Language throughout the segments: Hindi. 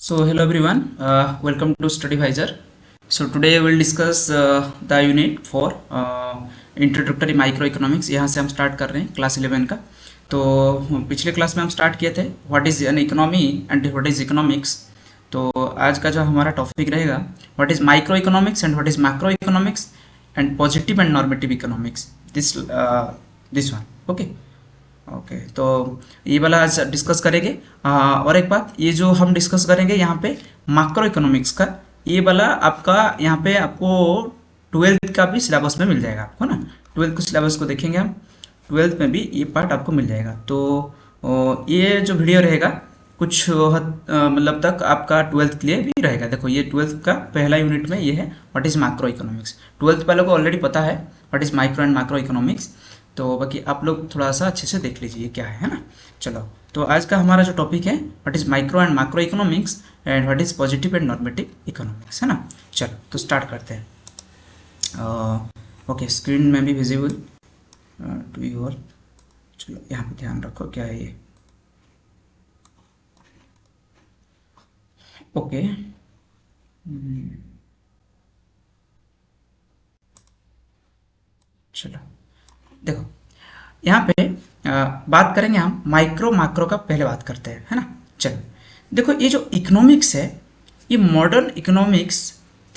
So hello everyone, welcome to StudyVisor. So today we will discuss the unit for introductory microeconomics. यहाँ से हम स्टार्ट कर रहे हैं क्लास 11 का. तो पिछले क्लास में हम स्टार्ट किए थे what is an economy and what is economics. तो आज का जो हमारा टॉपिक रहेगा what is micro economics and what is macro economics and positive and normative economics. This one. Okay तो ये वाला आज डिस्कस करेंगे. और एक बात, ये जो हम डिस्कस करेंगे यहाँ पे मैक्रो इकोनॉमिक्स का, ये वाला आपका यहाँ पे आपको 12th का भी सिलेबस में मिल जाएगा आपको ना. 12th के सिलेबस को देखेंगे हम, 12th में भी ये पार्ट आपको मिल जाएगा. तो ये जो वीडियो रहेगा कुछ मतलब तक आपका 12th के लिए भी रहेगा. देखो ये 12th का पहला यूनिट में ये है what is macro economics. 12th वालों को ऑलरेडी पता है what is micro and macro economics. तो बाकी आप लोग थोड़ा सा अच्छे से देख लीजिए क्या है ना. चलो तो आज का हमारा जो टॉपिक है what is micro and macro economics and what is positive and normative economics, है ना. चलो तो स्टार्ट करते हैं. ओके स्क्रीन में भी विजिबल टू यू ऑल. चलो यहाँ पे ध्यान रखो क्या है ये. ओके चलो देखो यहाँ पे बात करेंगे हम माइक्रो मैक्रो का. पहले बात करते हैं, है ना. चलो देखो ये जो इकोनॉमिक्स है, ये modern economics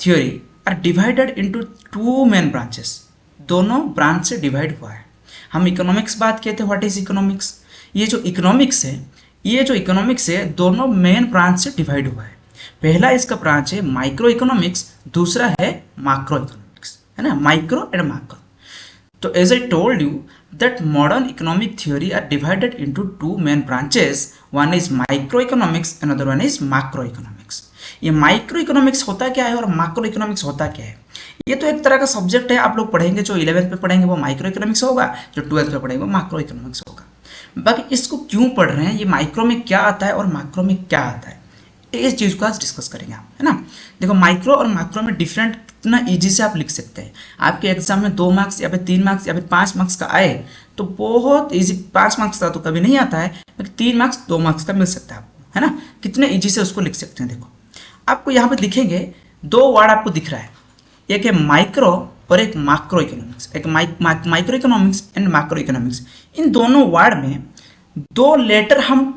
theory are divided into two main branches. दोनों ब्रांच से डिवाइड हुआ है. हम इकोनॉमिक्स बात किए थे व्हाट इज इकोनॉमिक्स. ये जो इकोनॉमिक्स है दोनों मेन ब्रांच से डिवाइड हुआ है. पहला इसका ब्रांच है माइक्रो इकोनॉमिक्स, दूसरा है मैक्रो इकोनॉमिक्स, है ना. Micro and macro. So as I told you that modern economic theory are divided into two main branches. One is microeconomics, another one is macroeconomics. ये माइक्रोइकोनॉमिक्स होता क्या है और मैक्रो इकोनॉमिक्स होता क्या है. ये तो एक तरह का सब्जेक्ट है. आप लोग पढ़ेंगे जो 11th पे पढ़ेंगे वो माइक्रो इकोनॉमिक्स होगा, जो 12th पे पढ़ेंगे वो मैक्रो इकोनॉमिक्स होगा. बाकी इसको क्यों पढ़ रहे हैं, ये माइक्रो में क्या आता है और मैक्रो में क्या आता है, इस चीज़ को आज डिस्कस करेंगे हम, है ना. देखो माइक्रो और मैक्रो में डिफरेंट कितना ईजी से आप लिख सकते हैं. आपके एग्जाम में 2 मार्क्स या फिर 3 मार्क्स या फिर 5 मार्क्स का आए तो बहुत ईजी. 5 मार्क्स का तो कभी नहीं आता है, लेकिन 3 मार्क्स 2 मार्क्स का मिल सकता है आपको, है ना. कितने ईजी से उसको लिख सकते हैं. देखो आपको यहाँ पे दिखेंगे 2 वर्ड आपको दिख रहा है, एक है माइक्रो और एक मैक्रो इकोनॉमिक्स. एक micro economics and macro economics. इन दोनों वर्ड में 2 लेटर हम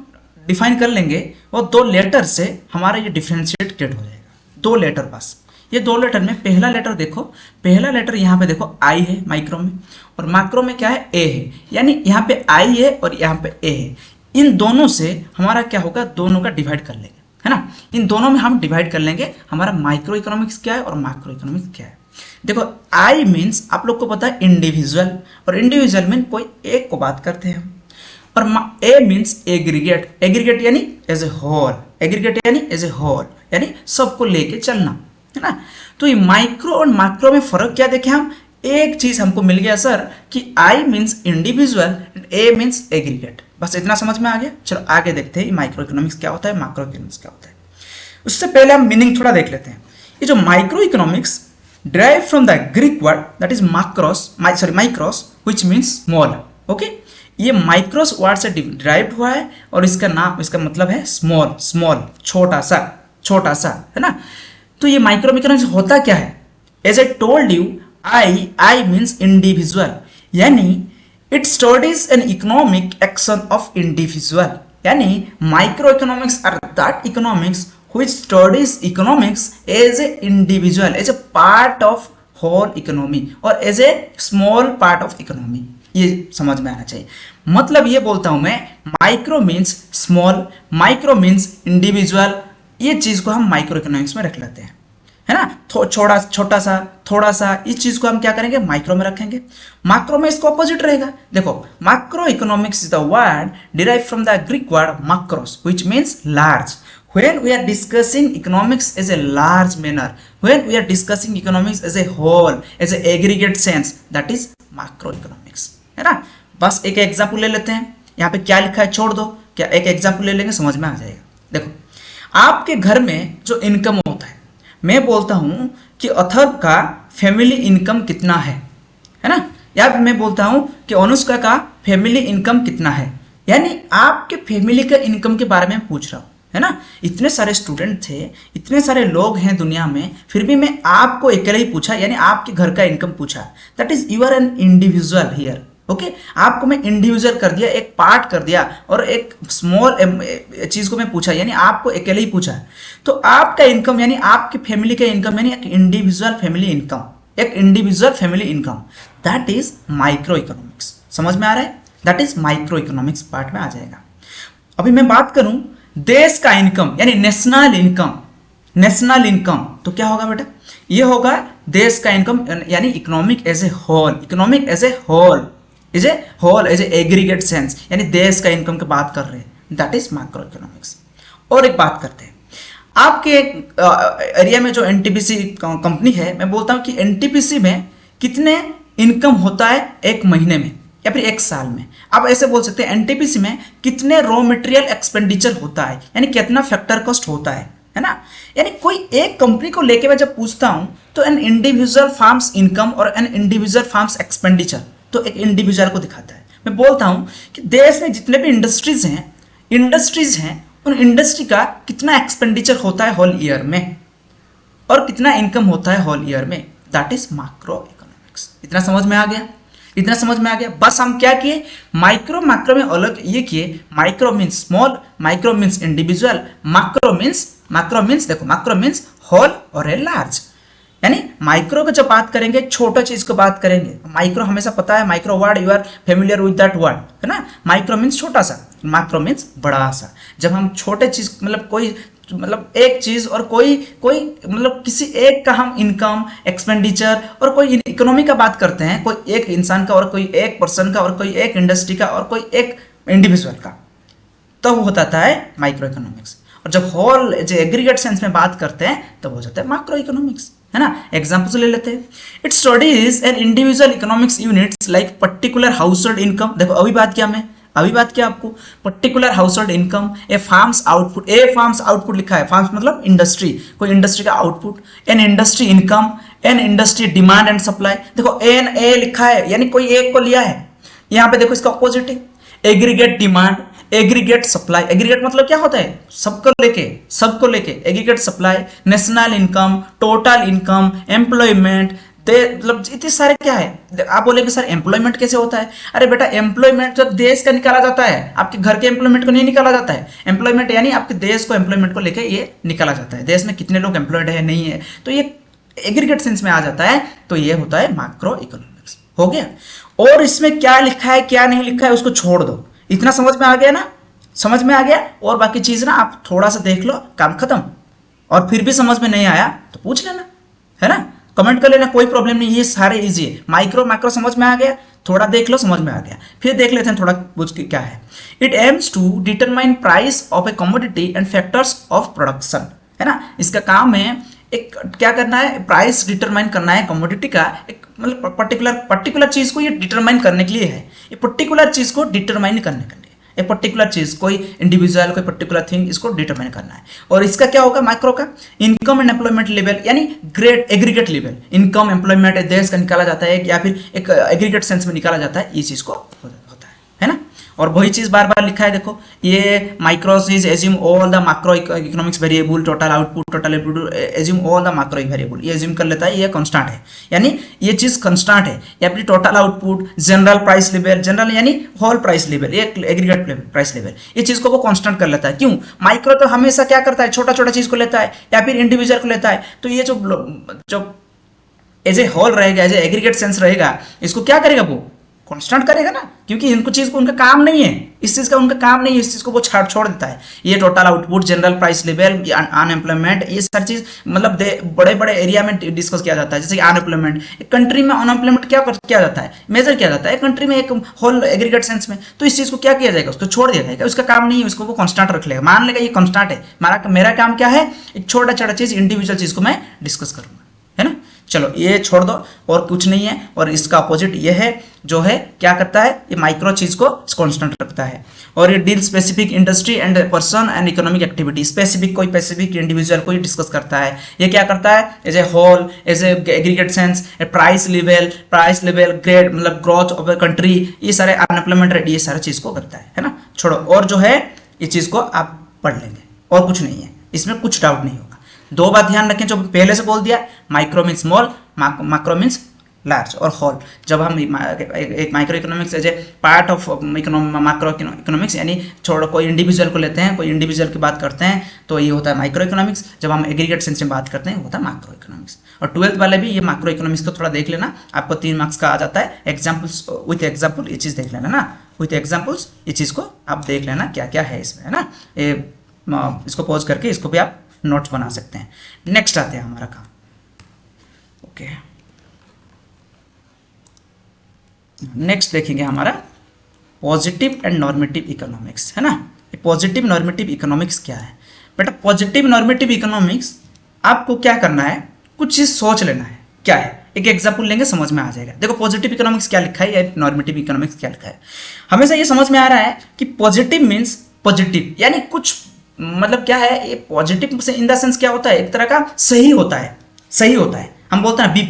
डिफाइन कर लेंगे और 2 लेटर से हमारा ये डिफ्रेंशिएट क्रिएट हो जाएगा. 2 लेटर बस. ये 2 लेटर में पहला लेटर देखो, पहला लेटर यहाँ पे देखो आई है माइक्रो में, और मैक्रो में क्या है ए है. यानी यहाँ पे आई है और यहाँ पे ए है. इन दोनों से हमारा क्या होगा, दोनों का डिवाइड कर लेंगे, है ना. इन दोनों में हम डिवाइड कर लेंगे हमारा माइक्रो इकोनॉमिक्स क्या है और मैक्रो इकोनॉमिक्स क्या है. देखो आई मीन्स आप लोग को पता है इंडिविजुअल, और इंडिविजुअल मीन कोई एक को बात करते हैं. और ए मीन्स एग्रीगेट. एग्रीगेट यानी एज ए होल. एग्रीगेट यानी एज ए होल यानी सबको लेके चलना, है ना. तो ये माइक्रो और मैक्रो में फर्क क्या देखें हम. एक चीज हमको मिल गया सर कि आई means individual and A means aggregate. बस इतना समझ में आ गया. चलो आगे देखते हैं माइक्रो इकोनॉमिक्स क्या होता है, मैक्रो इकोनॉमिक्स क्या होता है. उससे पहले हम मीनिंग थोड़ा देख लेते हैं. ये जो micro economics derive from the Greek word that is micros which means small. Okay ये माइक्रोस वर्ड से डिराइव्ड हुआ है और इसका मतलब है स्मॉल. स्मॉल छोटा सा, है ना. तो ये माइक्रो इकोनॉमिक्स होता क्या है. As I told you I means individual, यानी it studies an economic action of individual. यानी micro economics are that economics which studies economics as a individual, as a part of whole economy और as a small part of economy. ये समझ में आना चाहिए. मतलब ये बोलता हूं मैं micro means small, micro means individual. ये चीज को हम माइक्रो इकोनॉमिक्स में रख लेते हैं, है ना. छोटा सा थोड़ा सा, इस चीज को हम क्या करेंगे माइक्रो में रखेंगे. मैक्रो में इसको ऑपोजिट रहेगा. देखो macro economics is the word derive from the Greek word macros which means large. When we are discussing economics as a large manner, when we are discussing economics as a whole, as a aggregate sense, that is macroeconomics, है ना. बस एक एग्जाम्पल ले लेते हैं. यहाँ पे क्या लिखा है छोड़ दो, क्या एक एग्जाम्पल ले लेंगे समझ में आ जाएगा. देखो आपके घर में जो इनकम होता है, मैं बोलता हूं कि अथर्व का फैमिली इनकम कितना है ना. या फिर मैं बोलता हूं कि अनुष्का का फैमिली इनकम कितना है. यानी आपके फैमिली का इनकम के बारे में पूछ रहा हूं, है ना। इतने सारे स्टूडेंट थे, इतने सारे लोग हैं दुनिया में, फिर भी मैं आपको अकेले ही पूछा, यानी आपके घर का इनकम पूछा। That is you are an individual here, okay. आपको मैं इंडिविजुअल कर दिया, एक पार्ट कर दिया, और एक स्मॉल चीज को मैं पूछा, यानी आपको अकेले ही पूछा। तो आपका इनकम यानी आपकी फैमिली का इनकम यानी एक इंडिविजुअल फैमिली इनकम, एक individual family income, that is micro economics. समझ में आ रहा है? That is micro economics part में आ जाएगा। अभी मैं बात करूं देश का इनकम यानी नेशनल इनकम, नेशनल इनकम तो क्या होगा बेटा? ये होगा देश का इनकम यानी economic as a whole, economic as a whole, as a aggregate sense, यानी देश का इनकम की बात कर रहे हैं, दैट इज माइक्रो इकोनॉमिक्स। और एक बात करते हैं, आपके एरिया में जो एनटीपीसी कंपनी है, मैं बोलता हूं कि एनटीपीसी में कितने इनकम होता है एक महीने में या फिर एक साल में। आप ऐसे बोल सकते हैं एनटीपीसी में कितने रॉ मटेरियल एक्सपेंडिचर होता है, यानी कितना फैक्टर कॉस्ट होता है ना। यानी कोई एक कंपनी को लेके मैं जब पूछता हूं तो एन इंडिविजुअल फार्म्स इनकम और एन इंडिविजुअल फार्म्स एक्सपेंडिचर, तो एक इंडिविजुअल को दिखाता है। मैं बोलता हूं कि देश में जितने भी इंडस्ट्रीज हैं उन इंडस्ट्री का कितना एक्सपेंडिचर होता है होल ईयर में और कितना इनकम होता है होल ईयर में, दैट इज मैक्रो इकोनॉमिक्स। इतना समझ में आ गया? इतना समझ में आ गया? बस हम क्या किए, माइक्रो मैक्रो में अलग ये किए, micro means small, micro means individual, macro means देखो, मैक्रो मीन्स होल और ए लार्ज। यानी माइक्रो की जब बात करेंगे एक छोटा चीज को बात करेंगे, माइक्रो हमेशा पता है, micro word you are familiar with that word, है ना। माइक्रो मीन्स छोटा सा, मैक्रो मीन्स बड़ा सा। जब हम छोटे चीज मतलब एक चीज और कोई मतलब किसी एक का हम इनकम एक्सपेंडिचर और कोई इकोनॉमी का बात करते हैं, कोई एक इंसान का और कोई एक पर्सन का और कोई एक इंडस्ट्री का और कोई एक इंडिविजुअल का, तब तो होता है माइक्रो इकोनॉमिक्स। और जब होल जो एग्रीगेट सेंस में बात करते हैं तब हो जाता है मैक्रो इकोनॉमिक्स, है ना। एग्जांपल्स ले लेते हैं। It studies an individual economics units like particular house hold income. देखो अभी बात किया आपको पर्टिकुलर हाउस होल्ड इनकम, ए फार्म्स आउटपुट लिखा है, फार्म्स मतलब इंडस्ट्री, कोई इंडस्ट्री का output, an industry income, an industry demand and supply. देखो एन ए लिखा है यानी कोई एक को लिया है, यहाँ पे देखो इसका ऑपोजिट है, aggregate demand, aggregate supply. Aggregate मतलब क्या होता है? सबको लेके aggregate supply, national income, total income, employment, मतलब इतने सारे क्या है। आप बोलेंगे सर एम्प्लॉयमेंट कैसे होता है? अरे बेटा एम्प्लॉयमेंट जब देश का निकाला जाता है, आपके घर के एम्प्लॉयमेंट को नहीं निकाला जाता है। एम्प्लॉयमेंट यानी आपके देश को एम्प्लॉयमेंट को लेके ये निकाला जाता है, देश में कितने लोग एम्प्लॉयड है नहीं है, तो ये एग्रीगेट सेंस में आ जाता है, तो ये होता है मैक्रो इकोनॉमिक्स। हो गया। और इसमें क्या लिखा है क्या नहीं लिखा है उसको छोड़ दो, इतना समझ में आ गया ना? समझ में आ गया। और बाकी चीज ना आप थोड़ा सा देख लो, काम खत्म। और फिर भी समझ में नहीं आया तो पूछ लेना, है ना, कमेंट कर लेना, कोई प्रॉब्लम नहीं, ये सारे इजी है। माइक्रो समझ में आ गया, थोड़ा देख लो समझ में आ गया, फिर देख लेते हैं थोड़ा पूछ के क्या है। It aims to determine price of a commodity and factors of production, है ना। इसका काम है एक क्या करना है, प्राइस डिटरमाइन करना है कमोडिटी का, एक मतलब पर्टिकुलर चीज को ये डिटरमाइन करने के लिए है, ये पर्टिकुलर चीज को डिटरमाइन करने के लिए, एक पर्टिकुलर चीज, कोई इंडिविजुअल, कोई पर्टिकुलर थिंग, इसको डिटरमाइन करना है। और इसका क्या होगा माइक्रो का, इनकम एंड एम्प्लॉयमेंट लेवल, यानी great aggregate level, income employment देश का निकाला जाता है या फिर एक एग्रीगेट सेंस में निकाला जाता है, ये चीज को होता है ना। और वही चीज बार बार लिखा है, देखो ये micros is assume all the macro economics variable, total output, assume all the macro variable, ये एज्यूम कर लेता है, ये कांस्टेंट है, यानी ये चीज कांस्टेंट है। या फिर total output, general price level, general यानी होल प्राइस लेवल, ये एग्रीगेट प्राइस लेवल, ये चीज को वो कांस्टेंट कर लेता है। क्यों? माइक्रो तो हमेशा क्या करता है, छोटा चीज को लेता है या फिर इंडिविजुअल को लेता है, तो ये जो एज ए होल रहेगा, एज ए एग्रीगेट सेंस रहेगा, इसको क्या करेगा, वो कांस्टेंट करेगा ना, क्योंकि इनको चीज को उनका काम नहीं है, इस चीज का उनका काम नहीं है, इस चीज को वो छोड़ देता है। ये total output, general price level, unemployment, ये सारी चीज मतलब बड़े एरिया में डिस्कस किया जाता है। जैसे अनएम्प्लॉयमेंट, एक कंट्री में अनएम्प्लॉयमेंट क्या किया जाता है, मेजर किया जाता है कंट्री में, एक होल एग्रीगेट सेंस में, तो इस चीज को क्या किया जाएगा, उसको छोड़ दिया जाएगा, उसका काम नहीं है, उसको वो कांस्टेंट रख लेगा, मान लेगा ये कांस्टेंट है, मेरा काम क्या है, एक छोटा चीज, इंडिविजुअल चीज को मैं डिस्कस करूंगा, है ना। चलो ये छोड़ दो, और कुछ नहीं है। और इसका अपोजिट ये है, जो है क्या करता है, ये माइक्रो चीज को कांस्टेंट रखता है। और ये deal specific industry and person and economic activity, specific कोई स्पेसिफिक इंडिविजुअल को डिस्कस करता है। ये क्या करता है, as a whole, as a aggregate sense, price level, grade मतलब ग्रोथ ऑफ ए कंट्री, ये सारे अनएम्प्लॉयमेंट रेट, ये सारे चीज को करता है ना। छोड़ो, और जो है ये चीज को आप पढ़ लेंगे, और कुछ नहीं है, इसमें कुछ डाउट नहीं होगा। दो बात ध्यान रखें जो पहले से बोल दिया, micro means small, macro means large और होल। जब हम एक micro economics as a part of macro economics यानी छोड़ कोई इंडिविजुअल को लेते हैं, कोई इंडिविजुअल की बात करते हैं तो ये होता है माइक्रो इकोनॉमिक्स। जब हम एग्रीगेट सेंस में बात करते हैं होता है मैक्रो इकोनॉमिक्स। और 12th वाले भी ये मैक्रो इकोनॉमिक्स को थोड़ा देख लेना, आपको 3 मार्क्स का आ जाता है। एग्जाम्पल्स विथ एग्जाम्पल ये चीज़ देख लेना ना, विथ एग्जाम्पल्स ये चीज़ को आप देख लेना क्या क्या है इसमें, है ना। ये इसको पॉज करके इसको भी आप नोट्स बना सकते हैं। नेक्स्ट आते हैं हमारा काम, ओके। नेक्स्ट देखेंगे हमारा पॉजिटिव एंड नॉर्मेटिव इकोनॉमिक्स, है ना। पॉजिटिव नॉर्मेटिव इकोनॉमिक्स क्या है बेटा? पॉजिटिव नॉर्मेटिव इकोनॉमिक्स आपको क्या करना है, कुछ चीज सोच लेना है क्या है। एक एग्जांपल लेंगे समझ में आ जाएगा। देखो पॉजिटिव इकोनॉमिक्स क्या लिखा है या नॉर्मेटिव इकोनॉमिक्स क्या लिखा है। हमेशा ये समझ में आ रहा है कि पॉजिटिव मीन्स पॉजिटिव यानी कुछ मतलब क्या है, ये पॉजिटिव से इन द सेंस क्या होता है, एक तरह का सही होता है, सही होता है। हम बोलते हैं बी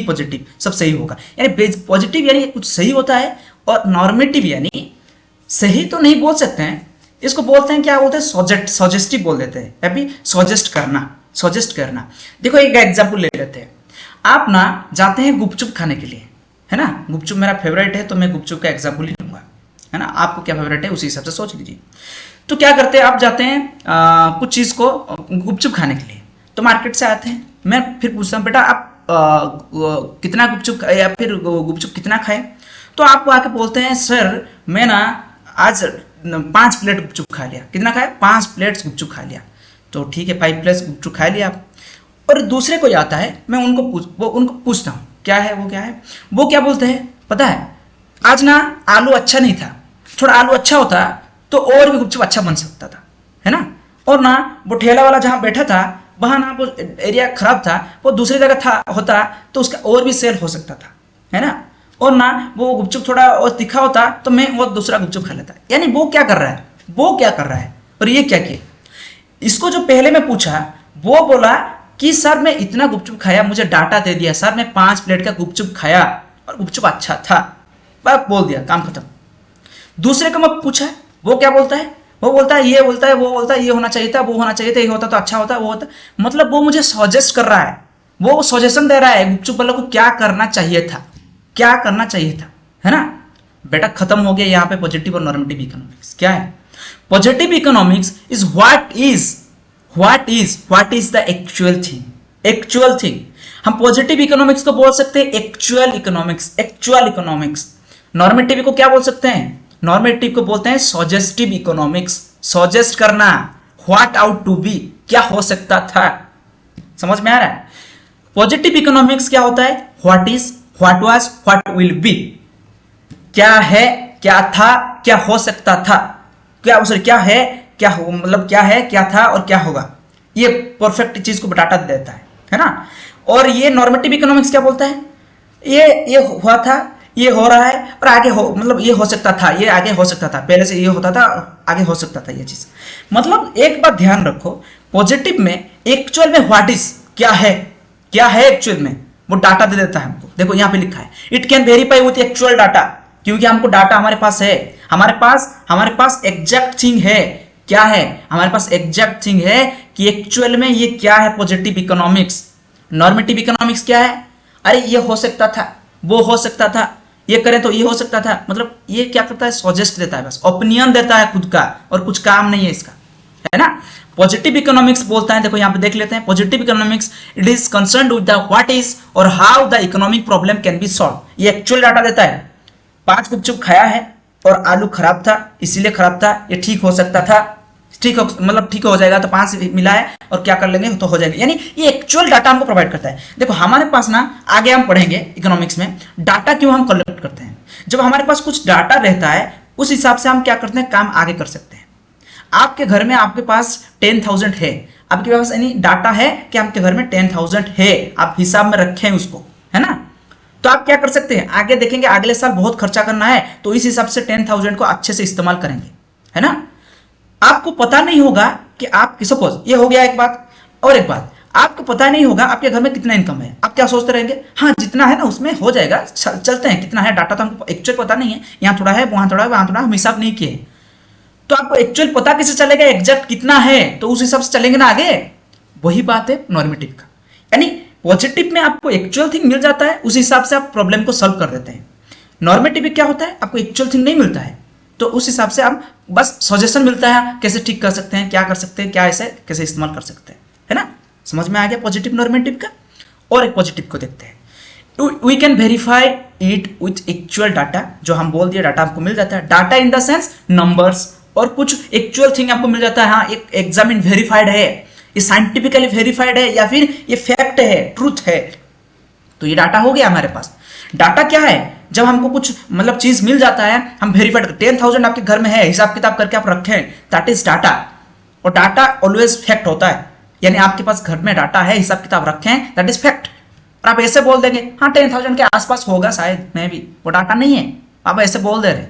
पॉजिटिव सब सही होगा, यानी पॉजिटिव यानी कुछ सही होता है। और नॉर्मेटिव यानी सही तो नहीं बोल सकते हैं, इसको बोलते हैं क्या बोलते हैं, सजेस्टिव बोल देते हैं, अभी सजेस्ट करना। देखो एक एग्जांपल ले लेते हैं। आप ना जाते हैं गुपचुप खाने के लिए, है ना। गुपचुप मेरा फेवरेट है तो मैं गुपचुप का एग्जांपल ही लूंगा, है ना। आपको क्या फेवरेट है उसी हिसाब से सोच लीजिए। तो क्या करते हैं, आप जाते हैं कुछ चीज को गुपचुप खाने के लिए, तो मार्केट से आते हैं। मैं फिर पूछता हूँ बेटा आप कितना गुपचुप या फिर गुपचुप कितना खाए, तो आप आके बोलते हैं सर मैं ना आज 5 प्लेट गुपचुप खा लिया। कितना खाया? 5 प्लेट्स गुपचुप खा लिया। तो ठीक है 5 प्लेट्स गुपचुप खा लिया आप। और दूसरे कोई आता है, मैं उनको पूछता हूँ क्या है, वो क्या बोलते हैं पता है, आज ना आलू अच्छा नहीं था, थोड़ा आलू अच्छा होता तो और भी गुपचुप अच्छा बन सकता था, है ना। और ना वो ठेला वाला जहाँ बैठा था वहाँ ना वो एरिया खराब था, वो दूसरी जगह होता तो उसका और भी सेल हो सकता था, है ना। और ना वो गुपचुप थोड़ा और तीखा होता तो मैं वो दूसरा गुपचुप खा लेता। यानी वो क्या कर रहा है और ये क्या किया। इसको जो पहले मैं पूछा वो बोला कि सर मैं इतना गुपचुप खाया, मुझे डाटा दे दिया सर मैं 5 प्लेट का गुपचुप खाया और गुपचुप अच्छा था, बस बोल दिया काम खत्म। दूसरे को मैं पूछा वो क्या बोलता है, वो बोलता है ये होना चाहिए था, वो होना चाहिए था, ये होता तो अच्छा होता, वो होता। मतलब वो मुझे सजेस्ट कर रहा है, वो सजेशन दे रहा है गुपचुप वाले को क्या करना चाहिए था, है ना। बेटा खत्म हो गया यहाँ पे पॉजिटिव और नॉर्मेटिव इकोनॉमिक्स। क्या है positive economics is what is the actual thing. हम पॉजिटिव इकोनॉमिक्स को बोल सकते हैं एक्चुअल इकोनॉमिक्स। नॉर्मेटिव को क्या बोल सकते हैं, नॉर्मेटिव को बोलते हैं सजेस्टिव इकोनॉमिक्स। सजेस्ट करना, व्हाट आउट टू बी, क्या हो सकता था। समझ में आ रहा है। पॉजिटिव इकोनॉमिक्स क्या होता है, what is, what was, what will be. क्या है, क्या था, क्या हो सकता था, क्या है, क्या हो, मतलब क्या है, क्या था और क्या होगा। ये परफेक्ट चीज को डाटा देता है ना। और ये नॉर्मेटिव इकोनॉमिक्स क्या बोलता है, ये हुआ था, ये हो रहा है और आगे हो, मतलब ये हो सकता था, ये आगे हो सकता था, पहले से ये होता था आगे हो सकता था ये चीज। मतलब एक बात ध्यान रखो, पॉजिटिव में एक्चुअल में व्हाट इज क्या है एक्चुअल में वो डाटा दे देता है हमको। देखो यहाँ पे लिखा है it can verify with actual data, क्योंकि हमको डाटा हमारे पास है, हमारे पास एग्जैक्ट थिंग है। क्या है हमारे पास एग्जैक्ट थिंग है कि एक्चुअल में ये क्या है पॉजिटिव इकोनॉमिक्स। नॉर्मेटिव इकोनॉमिक्स क्या है, अरे ये हो सकता था, वो हो सकता था, ये करें तो ये हो सकता था। मतलब ये क्या करता है, सजेस्ट देता है, बस ओपिनियन देता है खुद का और कुछ काम नहीं है इसका, है ना। पॉजिटिव इकोनॉमिक्स बोलता है, देखो यहाँ पे देख लेते हैं। Positive economics it is concerned with the what is और how the economic problem can be solve. ये एक्चुअल डाटा देता है। 5 गुपचुप खाया है और आलू खराब था, इसीलिए खराब था, ये ठीक हो सकता था, ठीक हो जाएगा तो 5 मिला है और क्या कर लेंगे तो हो जाएगा। यानी ये एक्चुअल डाटा हमको प्रोवाइड करता है। देखो हमारे पास ना आगे हम पढ़ेंगे इकोनॉमिक्स में डाटा क्यों हम कलेक्ट करते हैं। जब हमारे पास कुछ डाटा रहता है उस हिसाब से हम क्या करते हैं, काम आगे कर सकते हैं। आपके घर में आपके पास 10,000 है, आपके पास यानी डाटा है कि आपके घर में 10,000 है, आप हिसाब में रखें उसको, है ना। तो आप क्या कर सकते हैं, आगे देखेंगे अगले साल बहुत खर्चा करना है तो इस हिसाब से 10,000 को अच्छे से इस्तेमाल करेंगे, है ना। आपको पता नहीं होगा कि आप सपोज ये हो गया एक बात, और एक बात आपको पता नहीं होगा आपके घर में कितना इनकम है। आप क्या सोचते रहेंगे, हाँ जितना है ना उसमें हो जाएगा, चलते हैं, कितना है डाटा तो हमको एक्चुअल पता नहीं है, यहाँ थोड़ा है वहां थोड़ा है वहां थोड़ा, हम हिसाब नहीं किए। तो आपको एक्चुअल पता कैसे चलेगा एग्जैक्ट कितना है, तो उस हिसाब से चलेंगे ना आगे। वही बात है नॉर्मेटिव का, यानी पॉजिटिव में आपको एक्चुअल थिंग मिल जाता है, उस हिसाब से आप प्रॉब्लम को सॉल्व कर देते हैं। नॉर्मेटिव में क्या होता है, आपको एक्चुअल थिंग नहीं मिलता है, तो उस हिसाब से आप बस सजेशन मिलता है कैसे ठीक कर सकते हैं, क्या कर सकते हैं, क्या ऐसे कैसे इस्तेमाल कर सकते हैं, है ना। समझ में आ गया पॉजिटिव नॉर्मेटिव का। और एक पॉजिटिव को देखते हैं, we can verify it with actual data. जो हम बोल दिए डाटा आपको मिल जाता है, data in the sense numbers, और कुछ एक्चुअल थिंग आपको मिल जाता है। हाँ, एक एग्जामिन वेरीफाइड है, ये साइंटिफिकली वेरीफाइड है, या फिर ये फैक्ट है, ट्रूथ है, तो ये डाटा हो गया हमारे पास। डाटा क्या है, जब हमको कुछ मतलब चीज मिल जाता है, हम वेरीफाइड 10,000 आपके घर में है, हिसाब किताब करके आप रखें, दैट इज डाटा। और डाटा ऑलवेज फैक्ट होता है, यानी आपके पास घर में डाटा है, हिसाब किताब रखें, दैट इज फैक्ट। और आप ऐसे बोल देंगे हाँ 10,000 के आसपास होगा शायद, मैं भी, वो डाटा नहीं है, आप ऐसे बोल दे रहे,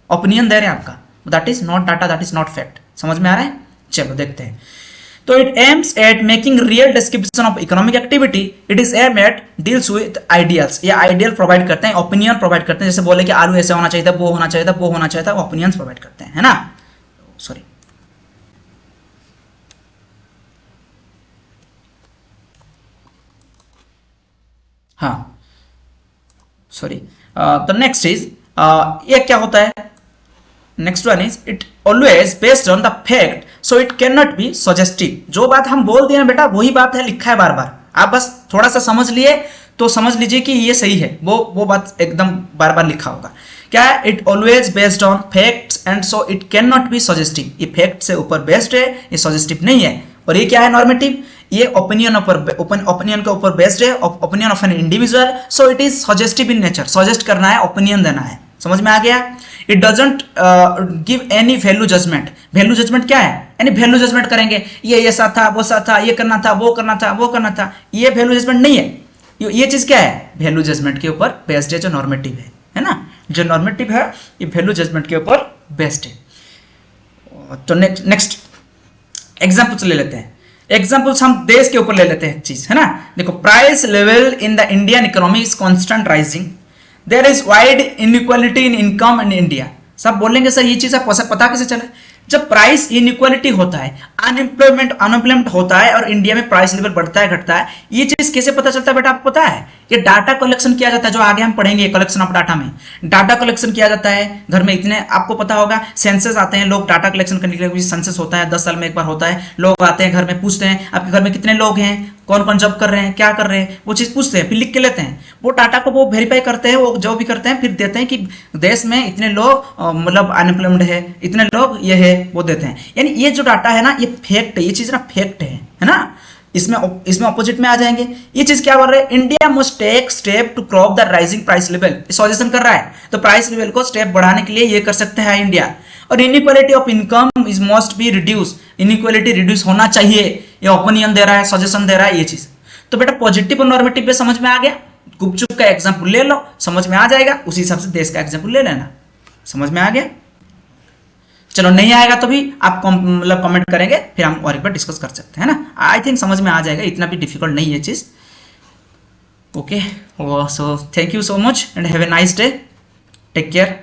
ओपिनियन दे रहे हैं आपका, that is not data, that is not fact. समझ में आ रहा है। चलो देखते हैं। तो it aims at making real description of economic activity, it is aim at deals with ideals. ये आइडियल प्रोवाइड करते हैं, ओपिनियन प्रोवाइड करते हैं, जैसे बोले कि आलू ऐसे होना चाहिए था, वो होना चाहिए था, वो होना चाहिए था, ओपिनियंस प्रोवाइड करते हैं, है ना। सॉरी, हाँ सॉरी। द नेक्स्ट इज, ये क्या होता है, next one is it always based on the fact, so it can not be suggestive. जो बात हम बोल दिए ना बेटा, वही बात है, लिखा है बार बार, आप बस थोड़ा सा समझ लिए तो समझ लीजिए कि ये सही है, वो बात एकदम बार बार लिखा होगा। क्या है, it always based on facts and so it can not be suggestive. ये फैक्ट से ऊपर बेस्ड है, ये सजेस्टिव नहीं है। और ये क्या है नॉर्मेटिव, ये ओपिनियन ओपिनियन के ऊपर बेस्ड है, opinion of an individual, so it is suggestive in nature, suggest करना है, ओपिनियन देना है। समझ में आ गया। It doesn't give any value judgment. Value judgment क्या है, यानी वैल्यू जजमेंट करेंगे, ये ऐसा था, वो सा था, ये करना था, वो करना था, वो करना था, ये वैल्यू जजमेंट नहीं है। ये चीज क्या है, वैल्यू जजमेंट के ऊपर बेस्ड है, जो नॉर्मेटिव है ना। जो नॉर्मेटिव है ये वैल्यू जजमेंट के ऊपर बेस्ड है। तो नेक्स्ट एग्जाम्पल्स ले लेते हैं। एग्जाम्पल्स हम देश के ऊपर ले लेते हैं चीज, है ना। देखो, price level in the Indian economy is constant rising, there is wide inequality in income in India. सब बोलेंगे सर ये चीज आपको पता कैसे चला, जब प्राइस इनइक्वालिटी होता है, अनएम्प्लॉयमेंट होता है, और इंडिया में प्राइस लेवल बढ़ता है घटता है, ये चीज कैसे पता चलता है बेटा, आपको पता है। ये डाटा कलेक्शन किया जाता है, जो आगे हम पढ़ेंगे, कलेक्शन ऑफ डाटा में डाटा कलेक्शन किया जाता है। घर में इतने, आपको पता होगा, सेंसस आते हैं, लोग डाटा कलेक्शन करने के लिए, सेंसस होता है 10 साल में एक बार होता है, लोग आते हैं घर में, पूछते हैं आपके घर में कितने लोग हैं, कौन कौन जॉब कर रहे हैं, क्या कर रहे हैं, वो चीज पूछते हैं, फिर लिख के लेते हैं। वो डाटा को वो वेरीफाई करते हैं, वो जो भी करते हैं, फिर देते हैं कि देश में इतने लोग मतलब अनएम्प्लॉयमेंट है, इतने लोग ये है, वो देते हैं। यानी ये जो डाटा है ना, ये फैक्ट है, ये चीज ना फैक्ट है ना। इसमें अपोजिट में आ जाएंगे। ये चीज क्या बोल रहे हैं, India must take step to crop the rising price level, suggestion कर रहा है, तो प्राइस लेवल को स्टेप बढ़ाने के लिए ये कर सकते हैं इंडिया। और inequality of income is must be reduce, inequality reduce होना चाहिए, ये ओपिनियन दे रहा है, सजेशन दे रहा है, ये चीज। तो बेटा पॉजिटिव और नॉर्मेटिव पे समझ में आ गया। गुपचुप का एग्जाम्पल ले लो, समझ में आ जाएगा, उसी हिसाब से देश का एग्जाम्पल ले लेना। समझ में आ गया। चलो नहीं आएगा तो भी आप मतलब कमेंट करेंगे, फिर हम और एक बार डिस्कस कर सकते हैं ना। आई थिंक समझ में आ जाएगा, इतना भी डिफिकल्ट नहीं है चीज। Okay, so thank you so much and have a nice day, take care.